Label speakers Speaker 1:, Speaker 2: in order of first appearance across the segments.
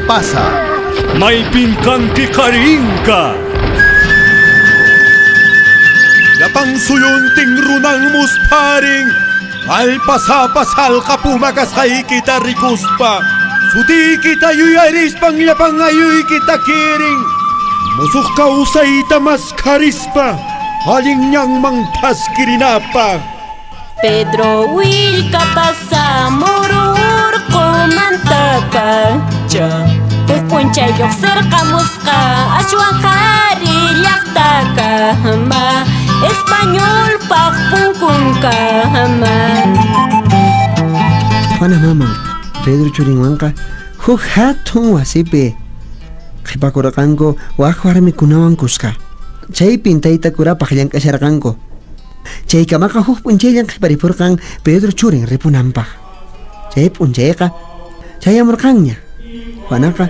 Speaker 1: pasa.
Speaker 2: May pingkanti ka rin ka.
Speaker 1: Yapang suyunting runang musparing, alpasa-pasal ka pumakasay kita rikuspa. Suti kita yuyaris pang yapang ayoy kita kiring. Musuk ka usay tamas karispa, haling niyang mangpas kirinapa.
Speaker 3: Pedro Will ka pasa, murur ko mantapa. Pupuncha yok serka muska, aswang karilyak taka hama. Espanyol pak pungkung ka hama.
Speaker 4: Pana mamang, Pedro Churingwanka, huk hatong wasipe. Kipakurakanko, wakwarami kunawan kuska. Chay pintaita kura pakilyan kasyarakanko. Chay kamaka huk punchayang kiparipurkang Pedro Churing ripunampak. Chay punchayaka, chay amurkangnya. Wanaka,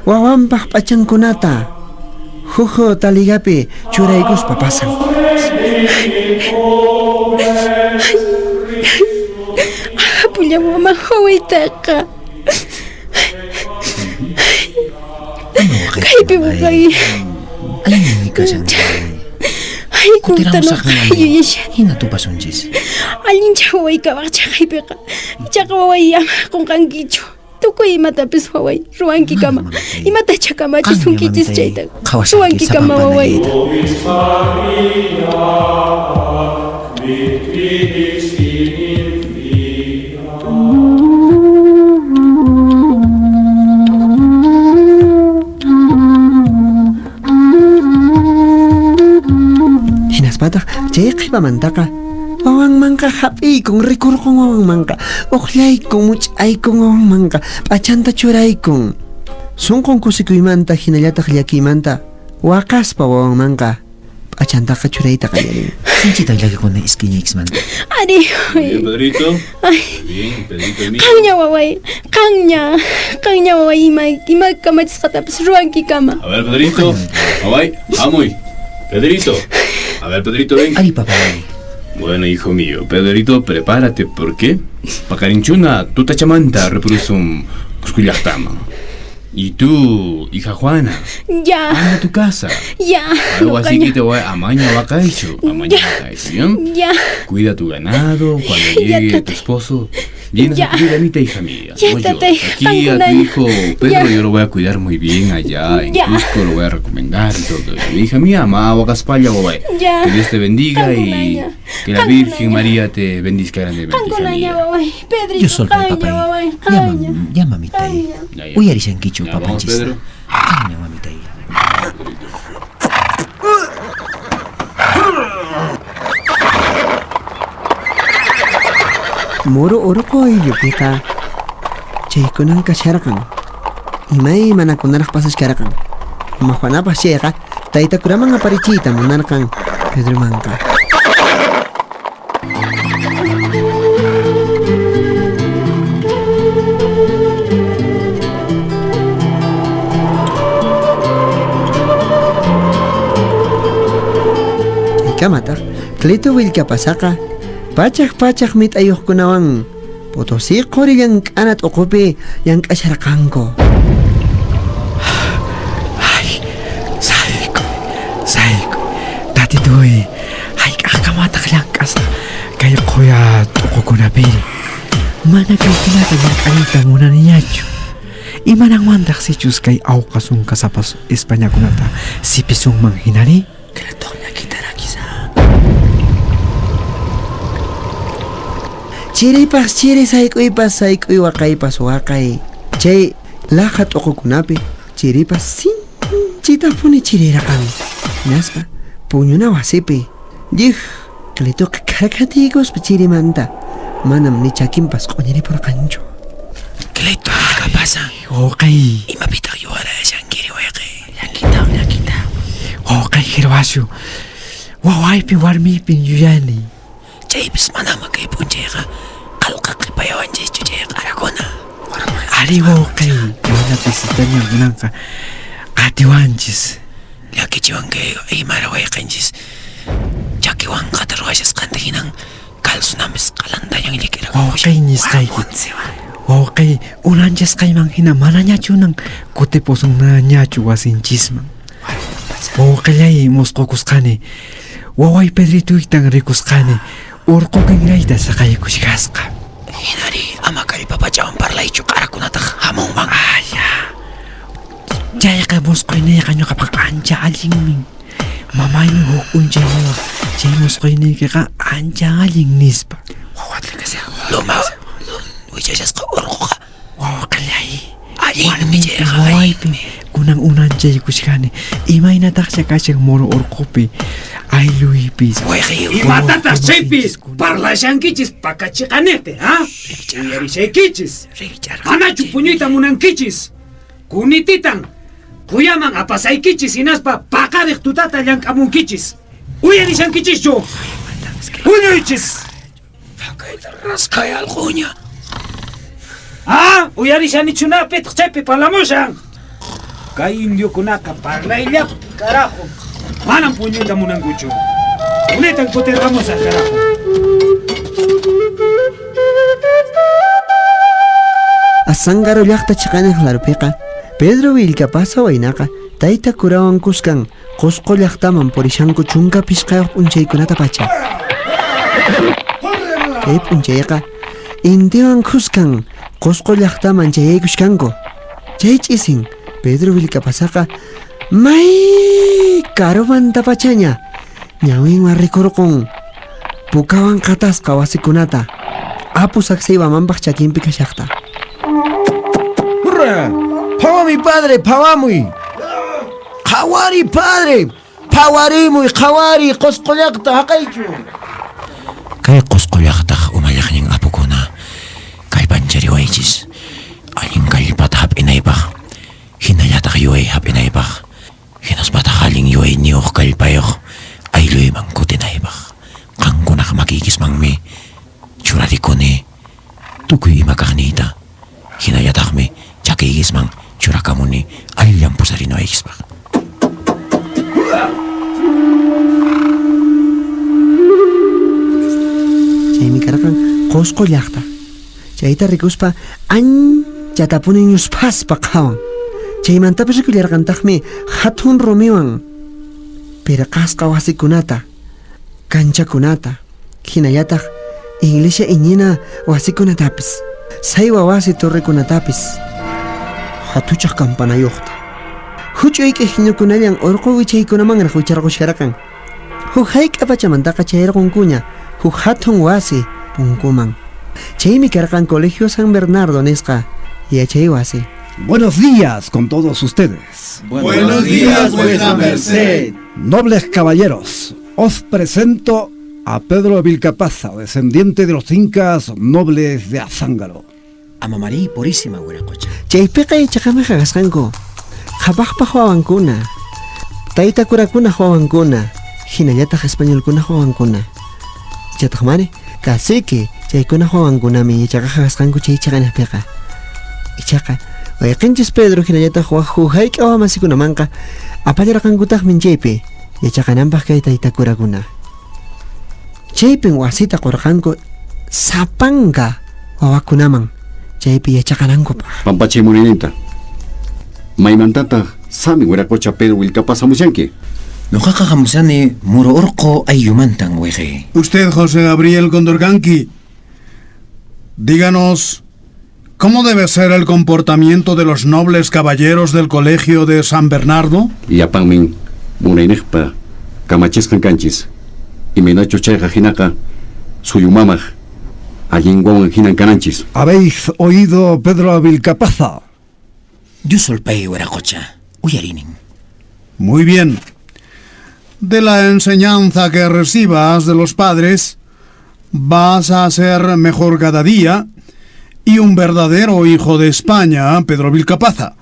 Speaker 4: wawampak pachang kunata. Huho taligapi churaykus papasang.
Speaker 5: Punya mama hawaitaka. Kay bibugay.
Speaker 6: Ay, kasang
Speaker 5: Ay, kung tanong kayo yasya.
Speaker 6: Hinatupasunjis.
Speaker 5: Alin chaway ka baka chakay beka. Chaka waway ama kung kang gicho. Tukoy matapis waway. Ruangki kama. Imata chaka machi sungkichis chayta. Ruangki kama waway.
Speaker 4: Hinaspatak, chay kipamantaka. Wawang mangka hapi kong rikur kong wawang mangka. Oklay kong muchay kong wawang mangka. Pachanta churay kong. Sungkong kusikuymanta hinayatak yakimanta. Wakas pa wawang mangka. Pachanta ka churay takayarin.
Speaker 6: Sinchita lagi ko na iskinyix man.
Speaker 5: Ari,
Speaker 2: Bien, Pedrito.
Speaker 5: ay.
Speaker 2: Bien, Pedrito de mí.
Speaker 5: Kanya waway. Kanya waway ima kamachis katapis ruangki kama.
Speaker 2: A ver, Pedrito. Away, amoy. Pedrito. A ver, Pedrito, ven.
Speaker 6: Ay, papá.
Speaker 2: Bueno, hijo mío, Pedrito, prepárate, ¿por qué? Pacarinchuna, tú tachamanta, reproducum, cuscuyachtama. Y tú, hija Juana,
Speaker 5: Ya,
Speaker 2: anda a tu casa.
Speaker 5: ya.
Speaker 2: Algo así que te voy a amaña bacaicho, ¿bien?
Speaker 5: Ya.
Speaker 2: Cuida tu ganado, cuando
Speaker 5: Ya,
Speaker 2: llegue tu
Speaker 5: tate.
Speaker 2: esposo, llenas
Speaker 5: Ya.
Speaker 2: a tu granita, hija mía.
Speaker 5: Ya,
Speaker 2: No
Speaker 5: tate.
Speaker 2: llores. Aquí a tu
Speaker 5: Tangunay.
Speaker 2: hijo Pedro
Speaker 5: Ya.
Speaker 2: yo lo voy a cuidar muy bien allá en
Speaker 5: Ya.
Speaker 2: Cusco, lo voy a recomendar y todo. Mi hija mía, ama Huacaspalla, güey.
Speaker 5: Ya.
Speaker 2: Que Dios te bendiga y
Speaker 5: Tangunaya.
Speaker 2: que la
Speaker 5: Tangunaya.
Speaker 2: Virgen María te bendizca grandemente, hija
Speaker 5: Kangkunanya
Speaker 2: mía.
Speaker 5: waway. Pedrito,
Speaker 6: Yo soy el
Speaker 5: kanya
Speaker 6: papá.
Speaker 5: waway.
Speaker 6: Ya,
Speaker 5: Kanya.
Speaker 6: ya, mamita.
Speaker 5: Kanya.
Speaker 2: Ya, ya.
Speaker 6: Uy, arisan kichu,
Speaker 2: Ya, vamos,
Speaker 6: papanchista.
Speaker 2: Pedro.
Speaker 6: Kanya, mamita.
Speaker 4: Moro oro ko yupika. Chay kunang kasyarakan. Imay manakunarak pasas karakan. Mahwana pa siya ka. Taita kuramang aparichita munarkang Pedro Mangka. Ikamatak, klito wil ka pasaka. Pachak mit ayok ko nawang. Potosi ko rin yung kanat o kopi yung kasyarakan ko.
Speaker 7: Ay, saiko. Dati doy, ay kakamatak lang kasa. Kaya kuya, tuko ko na pili. Mana kay tinatanyang alita muna niya, Diyo. Ima nang mandak si Diyos kay aw kasong kasapas Espanya ko na ta, si pisong manghinani. Kalatok niya kita na kisa.
Speaker 4: Chiri saiko wakay pas wakay. Chay, lahat o kukunapi. Chiri pas sin, chita po ni chirirakan. Naspa, punyo na wasipi. Dih, kalito kakakatigos pa chiri manta. Manam ni chakim pas konyari por kancho.
Speaker 7: Kalito, kapasa. Okay.
Speaker 6: Imapitak yuara siyang kiriweke.
Speaker 7: Yakita. Okay, hirwasyo. Waway piwarmi pinyuyani.
Speaker 6: James, mana magkaipunche ka. Kalukak kipayawan jay chuje ka aragona.
Speaker 7: Ariwa okay. Mana pisita niya unang ka. Atiwanchis.
Speaker 6: Laki jiwang kayo ay maraway kanjis. Jakiwang katarwasas kandahinang kalsunamis kalanda yung ilikira ko.
Speaker 7: Okay, nisay kit. Okay, unanjas kay mang hina mananyachu nang kutiposong na nyachu wasin chisman. Okay, mosko kuskani. Waway Pedrito itang rikuskani. Urko kaglayta sa kay kushikaska.
Speaker 6: Hinari, ama kalpapachawan parlay chukarakunatak hamong mang.
Speaker 7: Aya. Jaya ka mosko ina kanyo kapag anja aling ming. Mamay mo hukun jaya. Jaya mosko ina ka anja aling nispa.
Speaker 6: Wawat lang kasi ako. Lumaw. Wijayas ka urko ka.
Speaker 7: Wow, kalay.
Speaker 6: Aling mijaya ka
Speaker 7: Waway pi. Unang-unan jay kushikani. Imay natak siya kasyang moro orkopi. Ay luipis.
Speaker 6: Way kayo.
Speaker 8: Imatata sepis, parla siyang kichis pakachikanete, ha? Uyari siya kichis. Anachu puñuita munang kichis. Kunititang, kuyamang apasay kichis inaspa pakarik tutata yang kamung kichis. Uyari siyang kichis yo. Puñuichis.
Speaker 6: Kay taras kay alkunya.
Speaker 8: Ha? Uyari siya ni chunapit sepi palamo siyang. Kay indio kunaka parlay lap, carajo. Manang puñuita munang gucho. Unetang puteramos al carajo.
Speaker 4: Asangaro llaqta chiqanaq larpiqa Pedro Willkapasa waynaka tayta kurawan kuskan qusqu llaqtaman purishanku chunka pisqayuq p'unchaykunata pacha. Kay p'unchayqa intiwan kuskan qusqu llaqtaman chayaykushkanku. Chay ch'isin Pedro Willkapasaqa may karumanta pachaña ñawinwan rikurqun pukawan qatasqa wasikunata apu saksaywamanpaq chakinpi kashaqta.
Speaker 9: ¡Pawami, padre! ¡Pawamuy! ¡Qawari, padre! ¡Pawarimuy! ¡Qawari! ¡Qusqullaqta haqaychu!
Speaker 6: Kay qusqullaqtaq umayaqñin apukuna. Kay panchariwaychis. Alin kallpata hap'inaypaq. Hinallataq yuway hap'inaypaq. Hinaspataq alin yuway niyuq kallpayuq. Ayluyman kutinaypaq. Qankunaq makikismanmi. Churarikuni. Tukuy imakaqniyta. Hinallataqmi chakiyisman churakamuni ayllan pusarinoykispaq.
Speaker 4: Chaymi karqan qusqu llaqta. Chayta rikuspa anchatapunin yuspaspa qawan. Chaymantapas rikullarqantaqmi hatun rumiwan pirqasqa wasikunata, kanchakunata, hinallataq iglesia iñina wasikunatapis, saywa wasi torrekunatapis hatuchaq kampanayuqta. Huch'uy k'ijiñukunallan urqu wichaykunamanraq wicharqusharqan. Huk hayk'apachamantaqa chayrqunkuña huk hatun wasi punkuman. Chaymi karqan Colegio San Bernardo nisqa yachay wasi.
Speaker 9: Buenos días con todos ustedes.
Speaker 1: Buenos días, vuesa merced.
Speaker 9: Nobles caballeros, os presento a Pedro Willkapasa, descendiente de los incas nobles de Azángaro.
Speaker 6: Ama María Purísima Huiracocha.
Speaker 4: Chaypiqa yachaqami qhaqasqanku qhapaqpa wawankuna, tayta kurakuna wawankuna, hinallataq españolkuna wawankuna. Chataq mani cacique chaykuna wawankunami yachaqa qhaqasqanku chay chaqanaqpiqa. Ichaqa wayqinchis Pedro hinallataq waqhuqhayqa wamasikunamanqa apallarqankutaqmi chaypi yachaqananpaq kay tayta kurakuna. Chaypin wasita qurqanku sapanka wawakunaman chaypi yachaqanankupaq.
Speaker 10: Pampache Morenita. Maymantata sami Huiracocha Pedro Willkapasa musyanki.
Speaker 6: Nuqaqa hamusani muro urqu ayllumantan wayqi.
Speaker 1: Usted, José Gabriel Condorcanqui, díganos, ¿cómo debe ser el comportamiento de los nobles caballeros del Colegio de San Bernardo?
Speaker 10: Yapanmin Morenejpa Kamacheskan Kanchis. Y Menacho Chayqa hinaka suyumamaj allin wawan hinan kananchis.
Speaker 9: ¿Habéis oído, Pedro Willkapasa?
Speaker 6: Yusulpay Huiracocha. Uyarinin.
Speaker 1: Muy bien. De la enseñanza que recibas de los padres, vas a ser mejor cada día y un verdadero hijo de España, Pedro Willkapasa.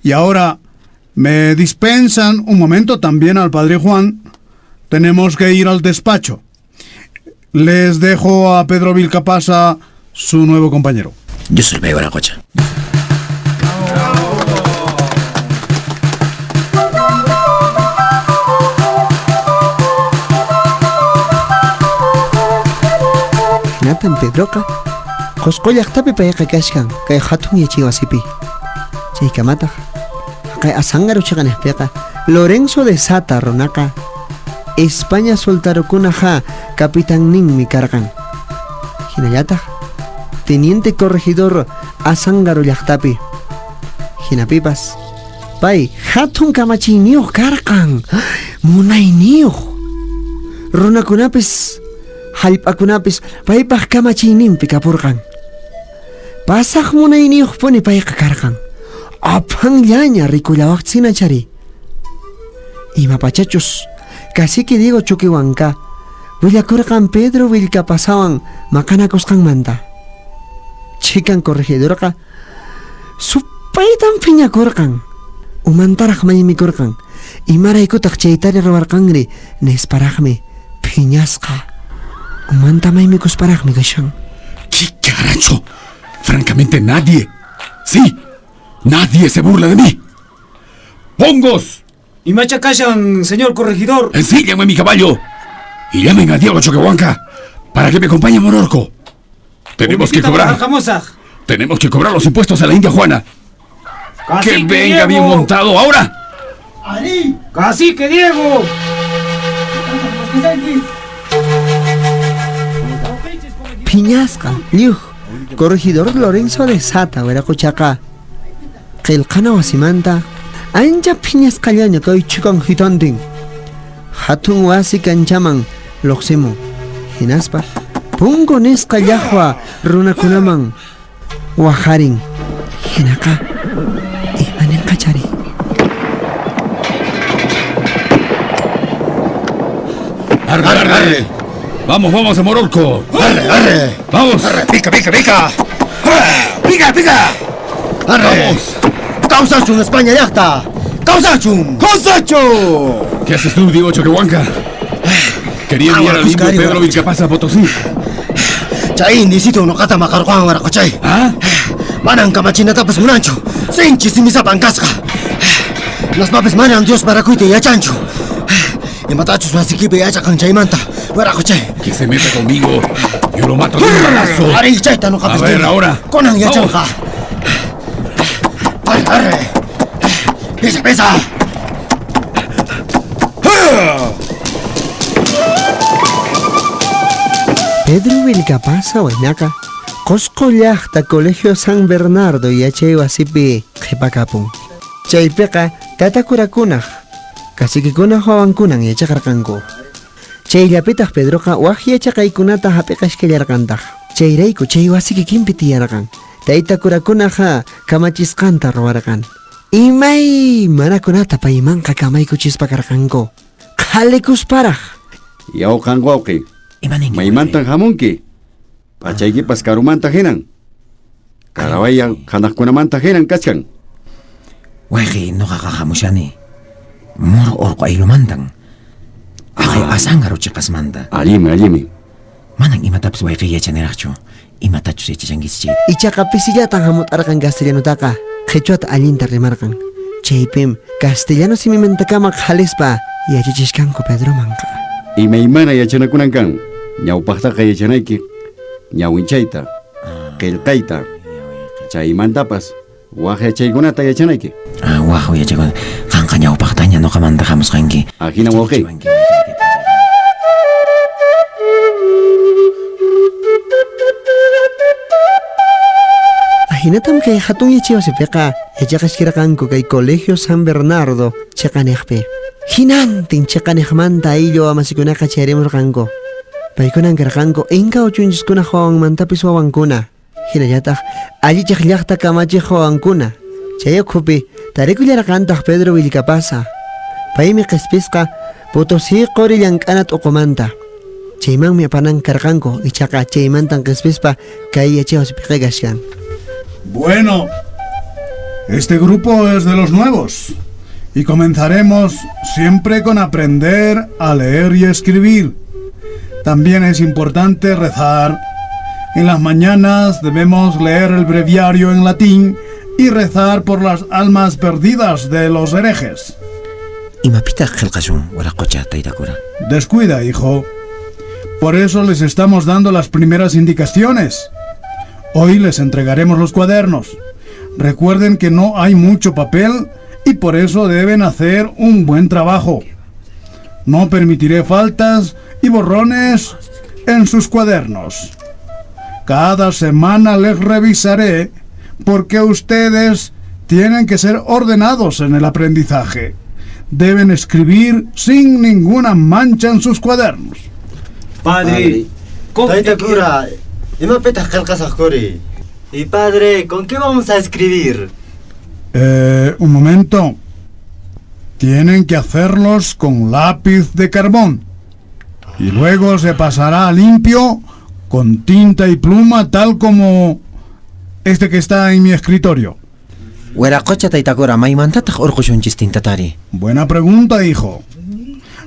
Speaker 1: Y ahora, me dispensan un momento también al padre Juan. Tenemos que ir al despacho. Les dejo a Pedro Willkapasa su nuevo compañero.
Speaker 6: Yusulpay Huiracocha.
Speaker 4: Hinatan Pedroqa Qusqu llaqtapi payqa kashkan kay hatun yachi wasipi. Chaykamataq kay Azángaro chiqanejpiqa Lorenzo de Sata runaqa España soltarukunaqa capitán ninmi karqan. Hinallataq teniente corregidor Azángaro llaqtapi. Hinapipas pay hatun kamachiyniyuq karqan. Munayniyuq. Runakunapis hallp'akunapis paypaq kamachiyninpi kapurqan. Pasaq munayniyuqpuni payqa karqan. Apanllaña rikullawaqchina chari. Imapachachus cacique Diego Chuquiwanka willakurqan Pedro Willkapasawan maqanakusqanmanta. Chikan corregidorqa supaytan phiñakurqan. Umantaraq maymikurqan. Imaraykutaq chaytari ruwarqanri nisparaqmi phiñasqa. Umanta maymikusparaqmi kashan.
Speaker 10: ¿Qué caracho? Francamente nadie. Sí, nadie se burla de mí. ¡Pongos!
Speaker 8: ¿Y machacallan, señor corregidor?
Speaker 10: Ensíllame mi caballo y llamen a Diego Choquehuanca para que me acompañe a Mororco. Tenemos que cobrar los impuestos a la India Juana. ¡Que venga bien montado ahora!
Speaker 8: ¡Ali! ¡Cacique Diego!
Speaker 4: Phiñasqa lliw corregidor Lorenzo de Sata wiraquchaqa qillqana wasimanta ancha phiñasqallaña kay chikan hitantin hatun wasi kanchaman lluqsimun. Hinaspa punku nisqa llaqwa runakunaman waharin. Hinaqa imaninqa chari.
Speaker 10: ¡Arre, arre! ¡Vamos a Mororco!
Speaker 11: ¡Arre, arre!
Speaker 10: ¡Vamos!
Speaker 11: ¡Arre, pica! ¡Pica! ¡Arre!
Speaker 10: ¡Vamos!
Speaker 11: ¡Causachun, España yachta! ¡Causachun!
Speaker 10: ¿Qué haces tú, Diego Choquehuanca? Quería enviar al indio Pedro Willkapasa a Potosí.
Speaker 11: Chay indisito no kata makarquan waraqachay.
Speaker 10: ¿Ah?
Speaker 11: Manan kamachinatapas munanchu. Sinchi simisapan kasqa. Las papes manan Dios para cuite yachanchu. Y matachus wasikipi yachakan chaymanta. Waraqachay.
Speaker 10: Que se meta conmigo. Yo lo mato de un balazo.
Speaker 11: Ari chayta no kapis.
Speaker 10: A ver ahora.
Speaker 11: Conan yachanqa. Arre. Pesa.
Speaker 4: Pedro Willkapasa waynaqa Qusqu llaqta Colegio San Bernardo yachay wasipi qhipakapun. Chaypiqa tatakurakunaq caciquekunaq wawankunan yachaqarqanku. Chayllapitaq Pedroqa waq yachaqaykunata hapiqashkallarqantaq. Chayrayku chay wasipi kimpi tiyarqan. Taytakurakunaqa kamachisqanta ruwarqan. Imay manakunata paymanqa kamaykuchispakarqanku. Qhalikusparaq.
Speaker 10: Yawqan wawqi. Maymantan hamunki. Pachaykipas karumanta hinan. Karawaya hanaqkunamanta hinan kachkan.
Speaker 6: Wayqi nuqaqa hamushani. Moro urqu aylumantan. Aqay Azángaro chiqasmanta.
Speaker 10: Allimi.
Speaker 6: Manan imatapis wayqi yachaniraqchu. Imatachus yachachankichis chay.
Speaker 4: Ichaqa pisillatan hamutarqan castellanutaqa qhichwata allinta rimarqan. Chaypim castellano simimantakamaq halispa yachachishkanku Pedromanqa.
Speaker 10: Imaymana yachanakunan kan. Ñawpaqtaqa yachanayki ñawinchayta, qillqayta, chaymantapas waq yachaykunata yachanayki.
Speaker 6: Waq yachaykunata qanqa ñawpaqtaña nuqamanta hamusqanki.
Speaker 10: Ahina wawqi.
Speaker 4: Ahinatam kay hatun yachiwasipiqa yachaqashkirqanku kay Colegio San Bernardo chiqaniqpi. Hinantin chiqaniqmanta ayllu amasikunaqa chayrimurqanku. Paykunan karqanku inka uchunchiskuna hawanmantapis wawankuna. Hinallataq allichiq llaqta kamachiq wawankuna. Chayukhupi tarikullarqantaq Pedro Willkapasa. Paymi qispisqa Potosí qori llank'ana t'uqumanta. Chaymanmi apanan karqanku ichaqa chaymantan qispispa kay yachiwasipiqa kashkan.
Speaker 1: Bueno, este grupo es de los nuevos y comenzaremos siempre con aprender a leer y escribir. También es importante rezar. En las mañanas debemos leer el breviario en latín y rezar por las almas perdidas de los herejes.
Speaker 6: Imapita qillqashun waraqucha taytakura.
Speaker 1: Descuida, hijo. Por eso les estamos dando las primeras indicaciones. Hoy les entregaremos los cuadernos. Recuerden que no hay mucho papel y por eso deben hacer un buen trabajo. No permitiré faltas y borrones en sus cuadernos. Cada semana les revisaré porque ustedes tienen que ser ordenados en el aprendizaje. Deben escribir sin ninguna mancha en sus cuadernos.
Speaker 11: Padre, Taitakura, ¿ima petas calcasajori? Y padre, ¿con qué vamos a escribir?
Speaker 1: Un momento. Tienen que hacerlos con lápiz de carbón. Y luego se pasará a limpio con tinta y pluma, tal como este que está en mi escritorio. Buena pregunta, hijo.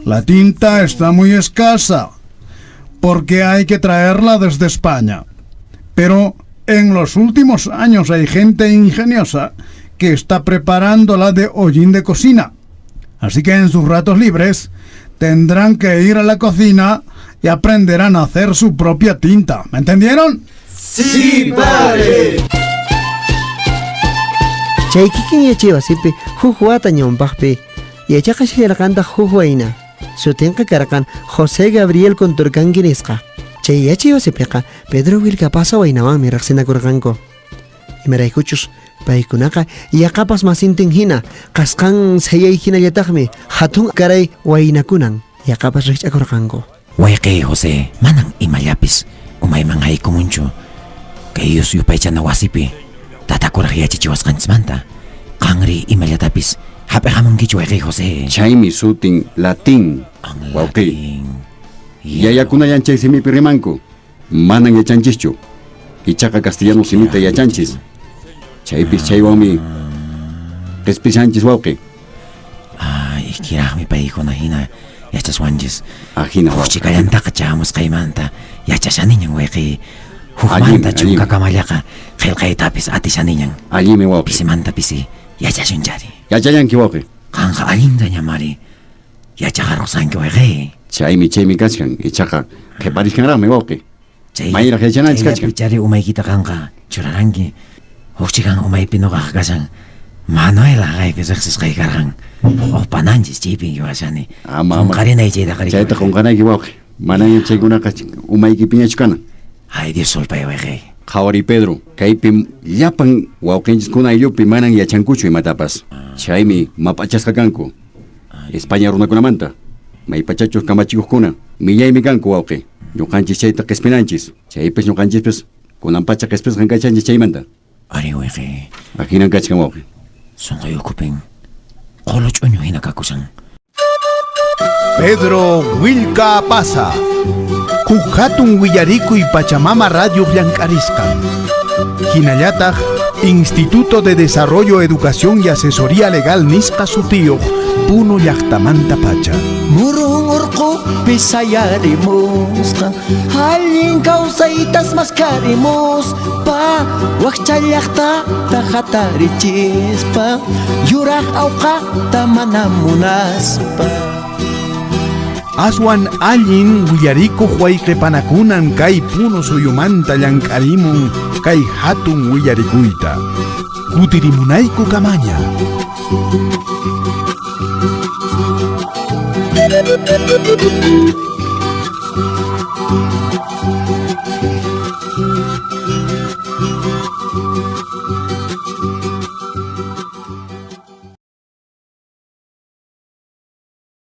Speaker 1: La tinta está muy escasa, porque hay que traerla desde España. Pero en los últimos años hay gente ingeniosa que está preparándola de hollín de cocina. Así que en sus ratos libres tendrán que ir a la cocina y aprenderán a hacer su propia tinta. ¿Me entendieron?
Speaker 11: ¡Sí, padre!
Speaker 4: Chaykikin yachivasipi jujuata ñawpaqpi yachaqashirqanta jujuwayna sutinqa karqan José Gabriel Conturcanqui nisqa. Chay yachivasipiqa Pedro Willkapasa waynawanmi riqsinakurqanku. Imaraykuchus paykunaqa yaqapas masintin hina qasqan sayay hinallataqmi hatun karay waynakunan yaqapas riqch'akurqanku.
Speaker 6: Wayqiy José, manan imallapis umayman haykumunchu. Kayus yupaychana wasipi tatakuraq yachachiwasqanchimanta qanri imallatapis hap'ihamunkichu wayqiy José.
Speaker 10: Chaymi sutin latín, wawqiy. Yayakunayan chay simipi rimanku, manan yachanchischu. Ichaqa castellano simita yachanchis. Chaypis chaywanmi qispishanchis wawqiy.
Speaker 6: Ikiraqmi paykuna hina yachaswanchis.
Speaker 10: Hina wawqiy.
Speaker 6: Huchikayantaqa chamusqaymanta yachashaniñan wayqiy. Hukmanta chunka kamallaqa qillqaytapis atishaniñan.
Speaker 10: Allimi wawqiy.
Speaker 6: Pisimanta pisi yachashunchari.
Speaker 10: Yachayanki wawqiy.
Speaker 6: Qanqa allinta ñamari yachaqarqsanki wayqiy.
Speaker 10: Chaymi kachkan, ichaqa qhipariskanraqmi wawqiy. Mayraq yachananchis kachkan.
Speaker 6: Chayllapi umaykita qanqa churaranki. Huchikan umaypi nuqaqa kashan Manuel aqaypi riqsisqay karqan. Uqpananchis chaypi yuwashani. Qunqarinay chayta
Speaker 10: Chayta qunqanayki wawqiy. Manan chaykunaqa umaykipiñachu kana.
Speaker 6: Ay Dios solpay wayqiy.
Speaker 10: Qhawari Pedro, kaypi llapan wawqinchiskuna ayllupi manan yachankuchu imatapas. Chaymi map'achasqa kanku. España runakunamanta. Maypachachus kamachikuqkuna millaymi kanku wawqiy. Ñuqanchis chayta q'ispinanchis. Chaypis ñuqanchispis kunanpacha q'ispisqan kachanchis chaymanta.
Speaker 6: Ari wayqiy.
Speaker 10: Ahinan kachkan wawqiy.
Speaker 6: Sunqay ukupin qolo ch'uñu hina kakusan.
Speaker 12: Pedro Willkapasa huk hatun willarikuy Pachamama Radio llank'arisqa. Hinallataq Instituto de Desarrollo, Educación y Asesoría Legal nisqa sutiyuq Puno llaqtamanta pacha.
Speaker 13: Murun urqupi sayarimusqa allin kawsaytas maskharimuspa wakcha llaqtata hatarichispa yuraq awqaqta mana munaspa.
Speaker 12: Aswan allin willarikuq wayqipanakunan kay Puno suyumanta llank'arimun kay hatun willarikuyta. Kutirimunayku kamaña.